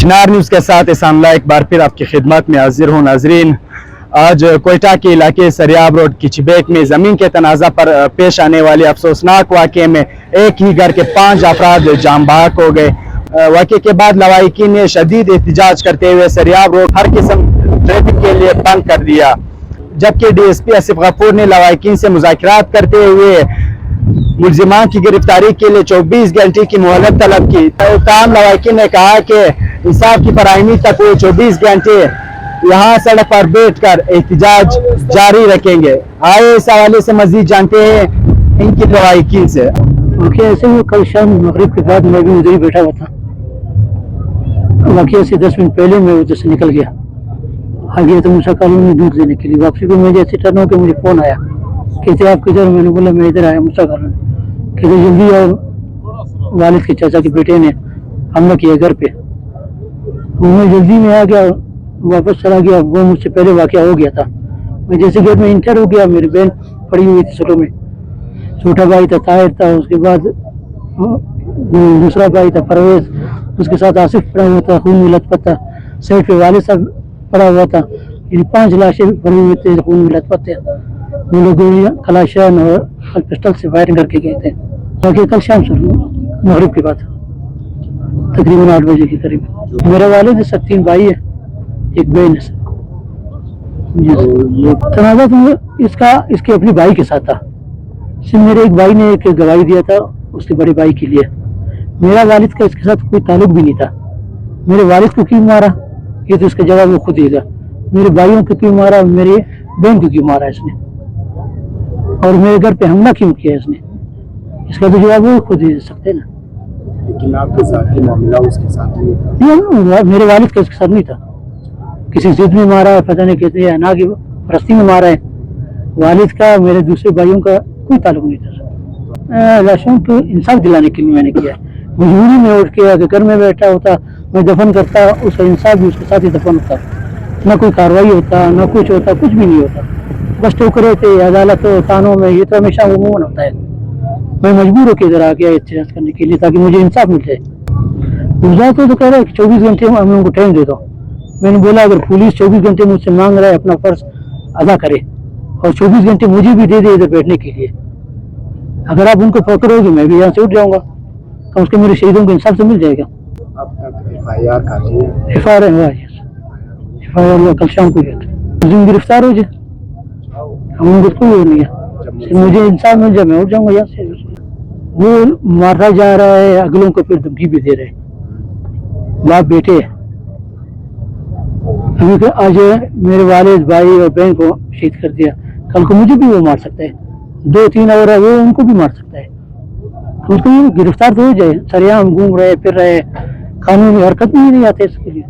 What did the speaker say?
चिनार news के साथ एहसान एक बार फिर आपकी खिदमत में हाजिर हूँ। नाजरीन, आज कोयटा के इलाके सरियाब रोड किचबेक में ज़मीन के तनाज़ा पर पेश आने वाले अफसोसनाक वाक़े में एक ही घर के 5 अफराद जाम बहक हो गए। वाक़े के बाद लवाहिकीन ने शदीद एहतजाज करते हुए सरियाब रोड हर किस्म ट्रैफिक के लिए बंद कर दिया, जबकि DSP आसिफ गफूर ने लवाहिकीन से मुज़ाकरात करते हुए मुलजिमान की गिरफ्तारी के लिए 24 घंटे की मोहलत तलब की। तमाम लवाहिकीन ने कहा कि इंसाफ की फराहमी तक वो 24 घंटे यहाँ सड़क पर बैठकर एहतजाज जारी रखेंगे। आए इस हवाले से मजीद जानते हैं इनकी लवाहिकीन से। ऐसे में कल शाम मगरिब के बाद मैं भी उधर ही बैठा हुआ था। वाक़ई से 10 मिनट पहले मैं उधर से निकल गया, आ गया तो मूसा कॉलोनी में दूध लेने के लिए। वापसी को मैं जैसे टर्न होकर मुझे फ़ोन आया, कहते आप किधर? मैंने बोला मैं इधर आया मूसा कॉलोनी। कहते जल्दी आओ, वालिद के चाचा के बेटे ने हमला किया घर पे। मैं जल्दी में आ गया, वापस चला गया। वो मुझसे पहले वाक़या हो गया था। मैं जैसे गेट में इंटर हो गया, मेरी बहन पड़ी हुई थी सड़कों में, छोटा भाई था ताहिर था, उसके बाद दूसरा भाई था परवेज, उसके साथ आसिफ पड़ा हुआ था, खून में लथपथ था। साइड पे वालिद साहब पड़ा हुआ था। इन 5 लाशें पड़ी हुई थी, खून में लथपथ थे। वो लोग गोलियां कलाशन और पिस्टल से फायरिंग करके गए थे। बाकी कल शाम मगरिब के बाद तकरीबन 8 बजे के करीब। मेरा वालिद सब 3 भाई है, एक बहन है। तनाज़ा तो इसके अपने भाई के साथ था। सिर्फ मेरे एक भाई ने एक गवाही दिया था उसके बड़े भाई के लिए। मेरा वालिद का इसके साथ कोई ताल्लुक भी नहीं था। मेरे वालिद को क्यों मारा ये तो इसका जवाब वो खुद देगा। मेरे भाइयों को क्यों मारा, मेरे बहन को क्यों मारा इसने, और मेरे घर पे हमला क्यों किया इसने, इसका तो जवाब वो खुद दे सकते हैं ना। लेकिन आपके साथ ये मामला उसके साथ नहीं था? मेरे वालिद का इसके साथ नहीं था। किसी जिद में मारा है, पता नहीं कहते हैं ना कि परस्ती में मारा है। वालिद का मेरे दूसरे भाइयों का कोई ताल्लुक नहीं था। लाशों को इंसाफ दिलाने के लिए मैंने किया। मजबूरी में उठ के घर में बैठा होता, मैं दफन करता, उसका इंसाफ भी उसके साथ ही दफन होता। ना कोई कार्रवाई होता, ना कुछ होता, कुछ भी नहीं होता। बस टोकरे थे अदालत थानों में, ये तो हमेशा अमूमन होता है। मैं मजबूर होकर इधर आ गया एहतजाज करने के लिए ताकि मुझे इंसाफ मिल जाए। गुजरात तो कह रहा है कि 24 घंटे हम लोगों को टाइम दे दो। मैंने बोला अगर पुलिस 24 घंटे मुझसे मांग रहा है, अपना फर्ज अदा करे और 24 घंटे मुझे भी दे दे इधर बैठने के लिए। अगर आप उनको पकड़ोगे मैं भी यहाँ से उठ जाऊंगा, कम से कम मेरे शहीदों को इंसाफ तो मिल जाएगा। FIR कल शाम को गया, गिरफ्तार हो जाए, हम उनको कोई नहीं है। मुझे इंसाफ मिल जाए मैं उठ जाऊंगा यहाँ से। वो मारा जा रहा है, अगलों को फिर धमकी भी दे रहे हैं। बाप बेटे आज मेरे वालिद भाई और बहन को शहीद कर दिया, कल को मुझे भी वो मार सकता है। 2-3 और है वो उनको भी मार सकता है। उसको गिरफ्तार तो हो जाए। सरेआम घूम रहे फिर रहे, कानूनी हरकत भी नहीं आते इसके लिए।